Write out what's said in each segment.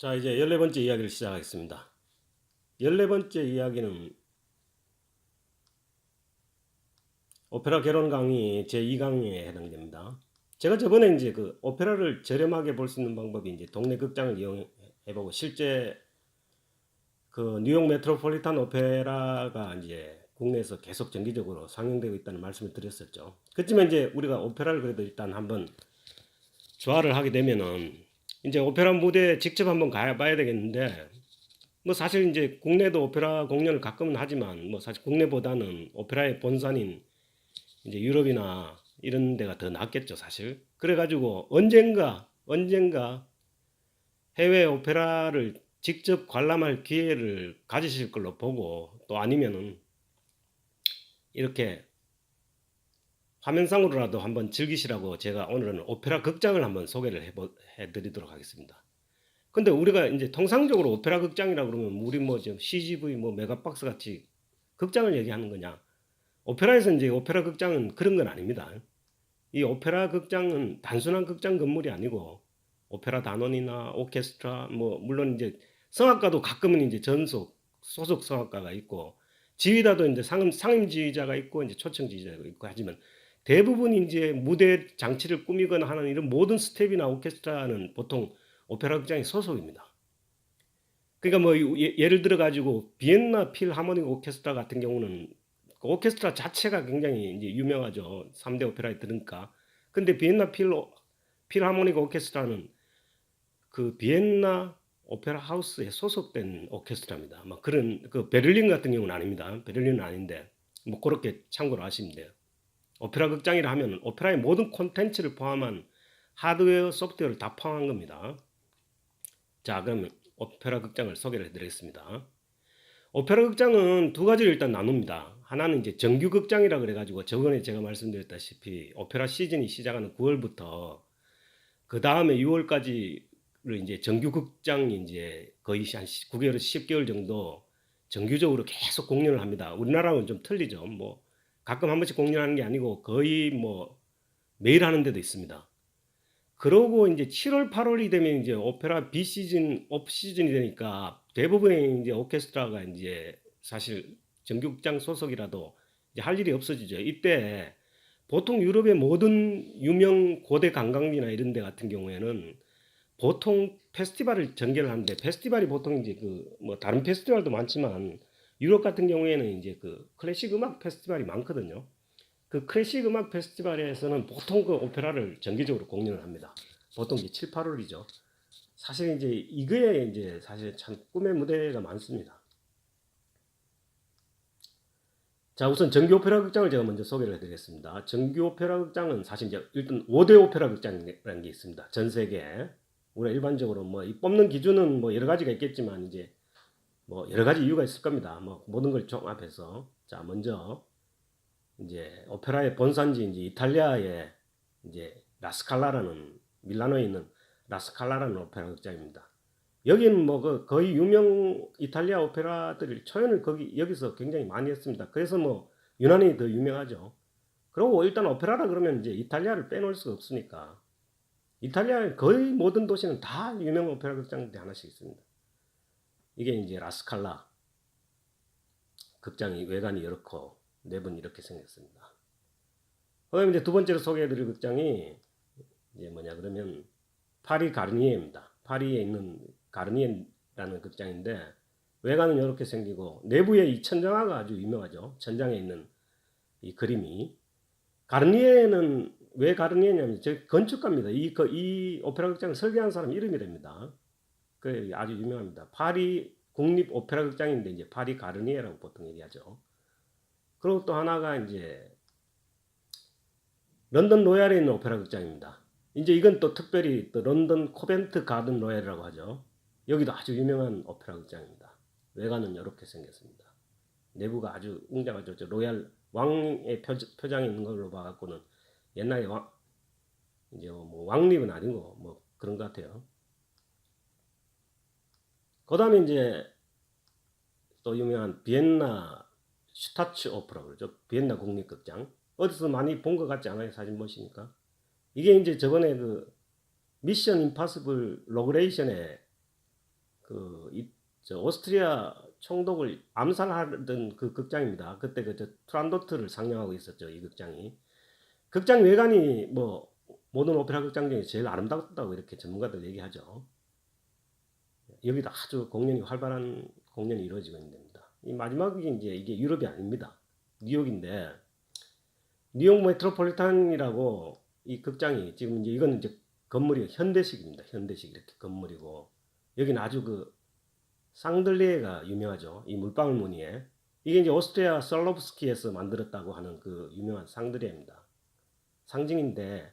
자, 이제 14번째 이야기를 시작하겠습니다. 14번째 이야기는 오페라 개론 강의 제2강에 해당됩니다. 제가 저번에 이제 그 오페라를 저렴하게 볼 수 있는 방법이 이제 동네 극장을 이용해보고 실제 그 뉴욕 메트로폴리탄 오페라가 이제 국내에서 계속 정기적으로 상영되고 있다는 말씀을 드렸었죠. 그렇지만 이제 우리가 오페라를 그래도 일단 한번 조화를 하게 되면은 이제 오페라 무대에 직접 한번 가봐야 되겠는데 뭐 사실 이제 국내도 오페라 공연을 가끔은 하지만 뭐 사실 국내보다는 오페라의 본산인 이제 유럽이나 이런 데가 더 낫겠죠 사실. 그래가지고 언젠가 해외 오페라를 직접 관람할 기회를 가지실 걸로 보고 또 아니면은 이렇게 화면상으로라도 한번 즐기시라고 제가 오늘은 오페라 극장을 한번 소개를 해드리도록 하겠습니다. 근데 우리가 이제 통상적으로 오페라 극장이라 그러면 우리 뭐 지금 CGV 뭐 메가박스 같이 극장을 얘기하는 거냐? 오페라에서 이제 오페라 극장은 그런 건 아닙니다. 이 오페라 극장은 단순한 극장 건물이 아니고 오페라 단원이나 오케스트라 뭐 물론 이제 성악가도 가끔은 이제 전속 소속 성악가가 있고 지휘자도 이제 상임 지휘자가 있고 이제 초청 지휘자가 있고 하지만 대부분 이제 무대 장치를 꾸미거나 하는 이런 모든 스텝이나 오케스트라는 보통 오페라 극장의 소속입니다. 그러니까 뭐 예를 들어 가지고 비엔나 필하모닉 오케스트라 같은 경우는 그 오케스트라 자체가 굉장히 이제 유명하죠. 3대 오페라에 들으니까. 근데 비엔나 필하모닉 오케스트라는 그 비엔나 오페라 하우스에 소속된 오케스트라입니다. 막 그런 그 베를린 같은 경우는 아닙니다. 베를린은 아닌데 뭐 그렇게 참고로 아시면 돼요. 오페라 극장이라 하면 오페라의 모든 콘텐츠를 포함한 하드웨어, 소프트웨어를 다 포함한 겁니다. 자, 그러면 오페라 극장을 소개를 해드리겠습니다. 오페라 극장은 두 가지를 일단 나눕니다. 하나는 이제 정규 극장이라 그래가지고 저번에 제가 말씀드렸다시피 오페라 시즌이 시작하는 9월부터 그 다음에 6월까지를 이제 정규 극장이 이제 거의 한 9개월, 10개월 정도 정규적으로 계속 공연을 합니다. 우리나라는 좀 틀리죠. 뭐 가끔 한 번씩 공연하는 게 아니고 거의 뭐 매일 하는 데도 있습니다. 그러고 이제 7월, 8월이 되면 이제 오페라 비시즌, 업 시즌이 되니까 대부분의 이제 오케스트라가 이제 사실 정규극장 소속이라도 이제 할 일이 없어지죠. 이때 보통 유럽의 모든 유명 고대 관광지나 이런 데 같은 경우에는 보통 페스티벌을 전개를 하는데 페스티벌이 보통 이제 그 뭐 다른 페스티벌도 많지만 유럽 같은 경우에는 이제 그 클래식 음악 페스티벌이 많거든요. 그 클래식 음악 페스티벌에서는 보통 그 오페라를 정기적으로 공연을 합니다. 보통 이제 7, 8월이죠. 사실 이제 이거에 이제 사실 참 꿈의 무대가 많습니다. 자, 우선 정규 오페라 극장을 제가 먼저 소개를 해드리겠습니다. 정규 오페라 극장은 사실 이제 일단 5대 오페라 극장이라는 게 있습니다. 전 세계에. 우리가 일반적으로 뭐 이 뽑는 기준은 뭐 여러 가지가 있겠지만 이제 뭐 여러 가지 이유가 있을 겁니다. 뭐 모든 걸 종합해서. 자, 먼저 이제 오페라의 본산지 이제 이탈리아의 이제 라스칼라라는 밀라노에 있는 라스칼라라는 오페라 극장입니다. 여기는 뭐 그 거의 유명 이탈리아 오페라들 초연을 거기 여기서 굉장히 많이 했습니다. 그래서 뭐 유난히 더 유명하죠. 그리고 일단 오페라라 그러면 이제 이탈리아를 빼놓을 수가 없으니까 이탈리아의 거의 모든 도시는 다 유명 오페라 극장들이 하나씩 있습니다. 이게 이제 라스칼라 극장이 외관이 이렇고 내부는 이렇게 생겼습니다. 그다음에 이제 두 번째로 소개해드릴 극장이 이제 뭐냐 그러면 파리 가르니에입니다. 파리에 있는 가르니에라는 극장인데 외관은 이렇게 생기고 내부에 이 천장화가 아주 유명하죠. 천장에 있는 이 그림이 가르니에는 왜 가르니에냐면 제 건축가입니다. 이 오페라 극장을 설계한 사람 이름이 됩니다. 그 아주 유명합니다. 파리 국립 오페라 극장인데 이제 파리 가르니에라고 보통 얘기하죠. 그리고 또 하나가 이제 런던 로얄에 있는 오페라 극장입니다. 이제 이건 또 특별히 또 런던 코벤트 가든 로얄이라고 하죠. 여기도 아주 유명한 오페라 극장입니다. 외관은 이렇게 생겼습니다. 내부가 아주 웅장하죠. 저 로얄 왕의 표장이 있는 걸로 봐갖고는 옛날에 이제 뭐 왕립은 아니고 뭐 그런 것 같아요. 그 다음에 이제 또 유명한 비엔나 슈타츠 오페라 그러죠. 비엔나 국립극장. 어디서 많이 본 것 같지 않아요? 사진 보시니까. 이게 이제 저번에 그 미션 임파서블 로그레이션에 저 오스트리아 총독을 암살하던 그 극장입니다. 그때 저 트란도트를 상영하고 있었죠. 이 극장이. 극장 외관이 뭐 모든 오페라 극장 중에 제일 아름답다고 이렇게 전문가들 얘기하죠. 여기도 아주 공연이 활발한 공연이 이루어지고 있는 데입니다. 이 마지막이 이제 이게 유럽이 아닙니다. 뉴욕인데 뉴욕 메트로폴리탄이라고 이 극장이 지금 이제 이건 이제 건물이 현대식입니다. 현대식 이렇게 건물이고 여기는 아주 그 쌍들리에가 유명하죠. 이 물방울 무늬에 이게 이제 오스트리아 솔로브스키에서 만들었다고 하는 그 유명한 쌍들리에입니다. 상징인데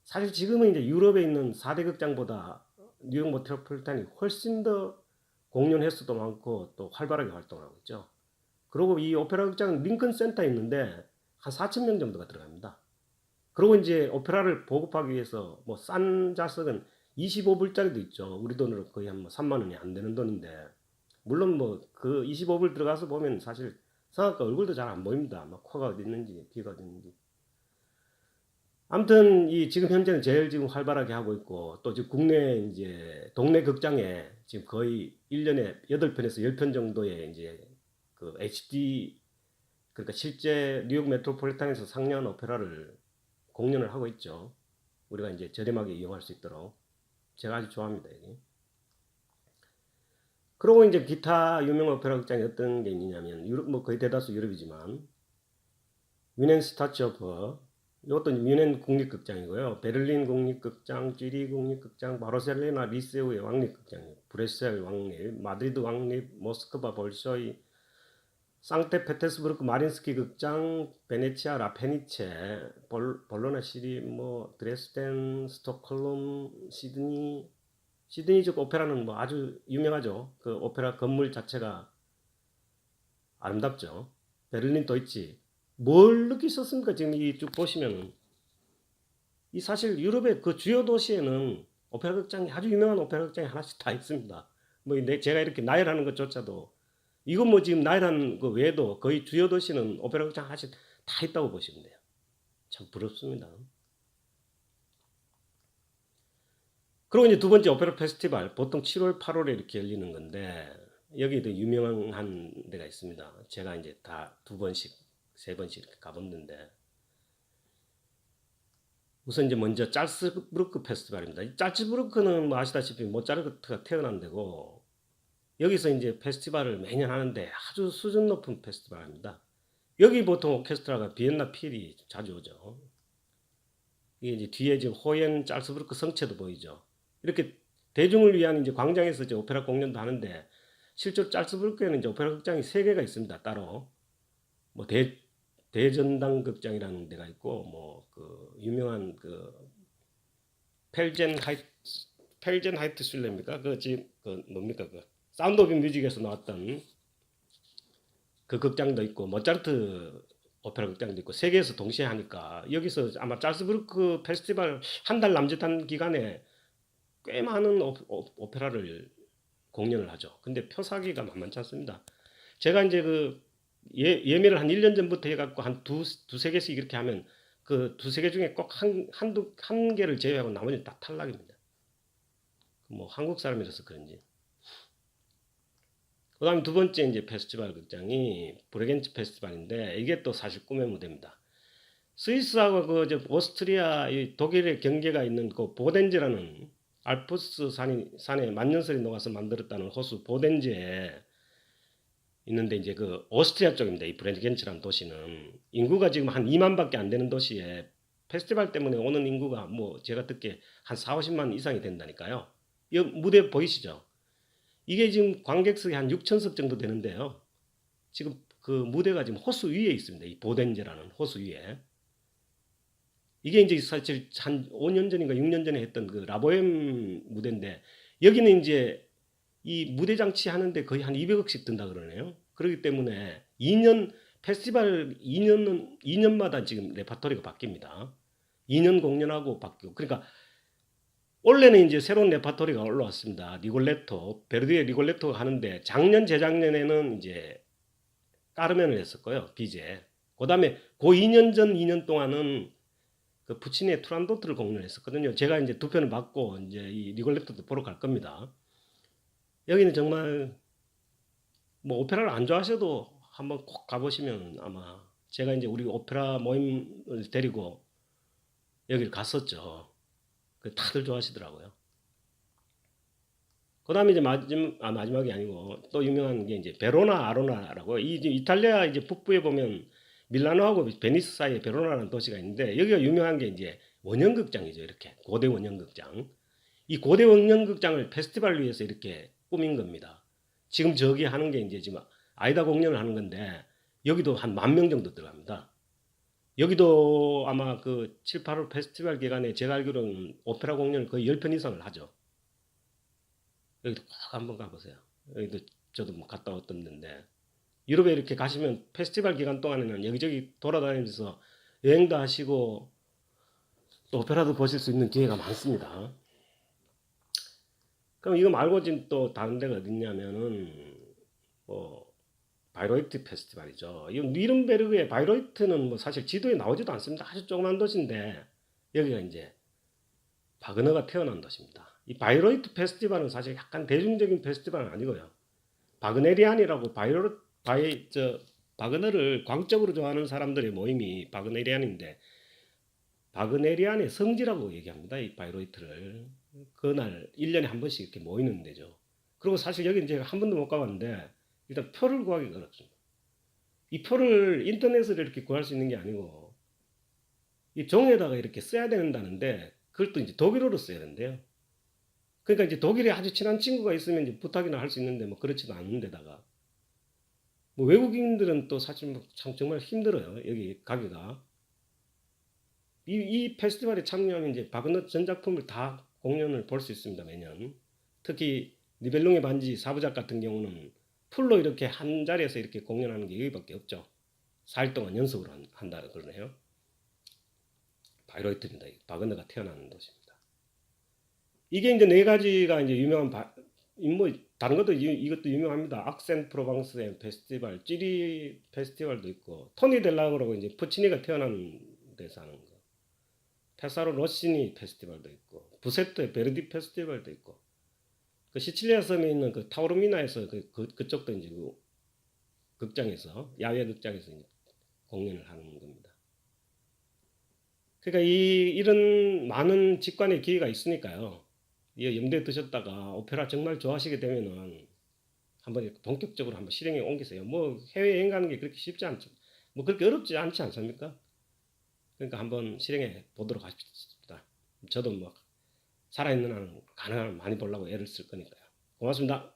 사실 지금은 이제 유럽에 있는 4대 극장보다 뉴욕 메트로폴리탄이 훨씬 더 공연 횟수도 많고 또 활발하게 활동하고 있죠. 그리고 이 오페라 극장은 링컨 센터에 있는데 한 4천 명 정도가 들어갑니다. 그리고 이제 오페라를 보급하기 위해서 뭐 싼 좌석은 25불짜리도 있죠. 우리 돈으로 거의 한 3만 원이 안 되는 돈인데 물론 뭐 그 25불 들어가서 보면 사실 성악가 얼굴도 잘 안 보입니다. 막 코가 어디 있는지 귀가 어디 있는지. 아무튼 이 지금 현재는 제일 지금 활발하게 하고 있고 또 지금 국내 이제 동네 극장에 지금 거의 1년에 8편에서 10편 정도의 이제 그 HD 그러니까 실제 뉴욕 메트로폴리탄에서 상영한 오페라를 공연을 하고 있죠. 우리가 이제 저렴하게 이용할 수 있도록 제가 아주 좋아합니다. 여기. 그리고 이제 기타 유명 오페라 극장이 어떤 게 있냐면 유럽 뭐 거의 대다수 유럽이지만 뮌헨 스타츠오퍼 이것도 뮌헨 국립극장이고요. 베를린 국립극장, 쥐리 국립극장, 바르셀로나 리세우의 왕립극장, 브레셀 왕립, 마드리드 왕립, 모스크바 볼쇼이, 상트페테르스부르크 마린스키 극장, 베네치아 라페니체, 볼로나 시리, 뭐 드레스덴, 스톡홀름, 시드니족 오페라는 뭐 아주 유명하죠. 그 오페라 건물 자체가 아름답죠. 베를린 도이치. 뭘 느끼셨습니까? 지금 이 쭉 보시면은 이 사실 유럽의 그 주요 도시에는 오페라 극장이 아주 유명한 오페라 극장이 하나씩 다 있습니다. 뭐 제가 이렇게 나열하는 것조차도 이건 뭐 지금 나열하는 그 외에도 거의 주요 도시는 오페라 극장 하나씩 다 있다고 보시면 돼요. 참 부럽습니다. 그리고 이제 두 번째 오페라 페스티벌 보통 7월, 8월에 이렇게 열리는 건데 여기도 유명한 데가 있습니다. 제가 이제 다 2번씩, 3번씩 이렇게 가봤는데 우선 이제 먼저 짤츠부르크 페스티벌입니다. 이 짤츠부르크는 뭐 아시다시피 모차르트가 태어난 데고 여기서 이제 페스티벌을 매년 하는데 아주 수준 높은 페스티벌입니다. 여기 보통 오케스트라가 비엔나 필이 자주 오죠. 이게 이제 뒤에 지금 호연 짤츠부르크 성체도 보이죠. 이렇게 대중을 위한 이제 광장에서 이제 오페라 공연도 하는데 실제로 짤츠부르크에는 이제 오페라 극장이 3개가 있습니다. 따로 뭐 대전당 극장이라는 데가 있고 뭐 그 유명한 그 펠젠 하이트 슐레입니까? 그 지금 그 뭡니까 그 사운드 오브 뮤직에서 나왔던 그 극장도 있고 모차르트 오페라 극장도 있고 3개에서 동시에 하니까 여기서 아마 짤스부르크 페스티벌 한 달 남짓한 기간에 꽤 많은 오페라를 공연을 하죠. 근데 표 사기가 만만치 않습니다. 제가 이제 그 예매를 한 1년 전부터 해갖고 한 두세 개씩 이렇게 하면 그 두세 개 중에 꼭 한 개를 제외하고 나머지는 다 탈락입니다. 뭐 한국 사람이라서 그런지. 그 다음에 두 번째 이제 페스티벌 극장이 브레겐츠 페스티벌인데 이게 또 사실 꿈의 무대입니다. 스위스하고 그 오스트리아 독일의 경계가 있는 그 보덴제라는 알프스 산에 만년설이 녹아서 만들었다는 호수 보덴제에 있는데 이제 그 오스트리아 쪽입니다. 이 브레겐츠라는 도시는 인구가 지금 한 2만밖에 안 되는 도시에 페스티벌 때문에 오는 인구가 뭐 제가 듣기에 한 4, 50만 이상이 된다니까요. 이 무대 보이시죠? 이게 지금 관객석이 한 6천석 정도 되는데요. 지금 그 무대가 지금 호수 위에 있습니다. 이 보덴제라는 호수 위에. 이게 이제 사실 한 5년 전인가 6년 전에 했던 그 라보엠 무대인데 여기는 이제 이 무대 장치 하는데 거의 한 200억씩 든다 그러네요. 그렇기 때문에 페스티벌 2년마다 지금 레파토리가 바뀝니다. 2년 공연하고 바뀌고 그러니까 원래는 이제 새로운 레파토리가 올라왔습니다. 리골레토, 베르디의 리골레토가 하는데 작년 재작년에는 이제 까르멘을 했었고요. 비제. 그다음에 그 2년 전 2년 동안은 그 푸치니의 투란도트를 공연했었거든요. 제가 이제 2편을 받고 이제 이 리골레토도 보러 갈 겁니다. 여기는 정말 뭐 오페라를 안 좋아하셔도 한번 꼭 가보시면 아마 제가 이제 우리 오페라 모임을 데리고 여기를 갔었죠. 그 다들 좋아하시더라고요. 그다음에 이제 마지막이 아니고 또 유명한 게 이제 베로나 아로나라고 이 이제 이탈리아 이제 북부에 보면 밀라노하고 베니스 사이에 베로나라는 도시가 있는데 여기가 유명한 게 이제 원형극장이죠. 이렇게 고대 원형극장. 이 고대 원형극장을 페스티벌 위해서 이렇게 꾸민 겁니다. 지금 저기 하는 게 이제 지금 아이다 공연을 하는 건데 여기도 한 10,000명 정도 들어갑니다. 여기도 아마 그 7, 8월 페스티벌 기간에 제가 알기로는 오페라 공연을 거의 10편 이상을 하죠. 여기도 꼭 한번 가보세요. 여기도 저도 뭐 갔다 왔던데 유럽에 이렇게 가시면 페스티벌 기간 동안에는 여기저기 돌아다니면서 여행도 하시고 또 오페라도 보실 수 있는 기회가 많습니다. 그럼 이거 말고 지금 또 다른 데가 어딨냐면은 뭐 바이로이트 페스티벌이죠. 이 뉘른베르그의 바이로이트는 뭐 사실 지도에 나오지도 않습니다. 아주 조그만 도시인데 여기가 이제 바그너가 태어난 도시입니다. 이 바이로이트 페스티벌은 사실 약간 대중적인 페스티벌은 아니고요. 바그네리안이라고 바그너를 광적으로 좋아하는 사람들의 모임이 바그네리안인데 바그네리안의 성지라고 얘기합니다. 이 바이로이트를. 그날 1년에 한 번씩 이렇게 모이는 데죠. 그리고 사실 여기 제가 한 번도 못 가봤는데 일단 표를 구하기가 어렵습니다. 이 표를 인터넷으로 이렇게 구할 수 있는 게 아니고 이 종에다가 이렇게 써야 된다는데 그걸 또 이제 독일어로 써야 된대요. 그러니까 이제 독일에 아주 친한 친구가 있으면 이제 부탁이나 할 수 있는데 뭐 그렇지도 않은 데다가 뭐 외국인들은 또 사실 뭐참 정말 힘들어요. 여기 가기가. 이 페스티벌에 참여하면 이제 바그너 전작품을 다 공연을 볼 수 있습니다. 매년. 특히 니벨룽의 반지 4부작 같은 경우는 풀로 이렇게 한 자리에서 이렇게 공연하는 게 여기밖에 없죠. 4일 동안 연습을 한다 그러네요. 바이로이트입니다. 바그너가 태어나는 도시입니다. 이게 이제 네 가지가 이제 유명한 뭐 다른 것도 이것도 유명합니다. 악센 프로방스의 페스티벌, 찌리 페스티벌도 있고 토니 델라그라고 이제 푸치니가 태어난 데서 하는 거. 페사로 로시니 페스티벌도 있고 부세토의 베르디 페스티벌도 있고 그 시칠리아 섬에 있는 그 타오르미나에서 그쪽도 이제 그 극장에서 야외 극장에서 이제 공연을 하는 겁니다. 그러니까 이런 많은 직관의 기회가 있으니까요. 이 염두에 두셨다가 오페라 정말 좋아하시게 되면은 한번 본격적으로 한번 실행에 옮기세요. 뭐 해외 여행 가는 게 그렇게 쉽지 않죠. 뭐 그렇게 어렵지 않지 않습니까? 그러니까 한번 실행해 보도록 하십시다. 저도 뭐 살아있는 한은 가능한 한 많이 보려고 애를 쓸 거니까요. 고맙습니다.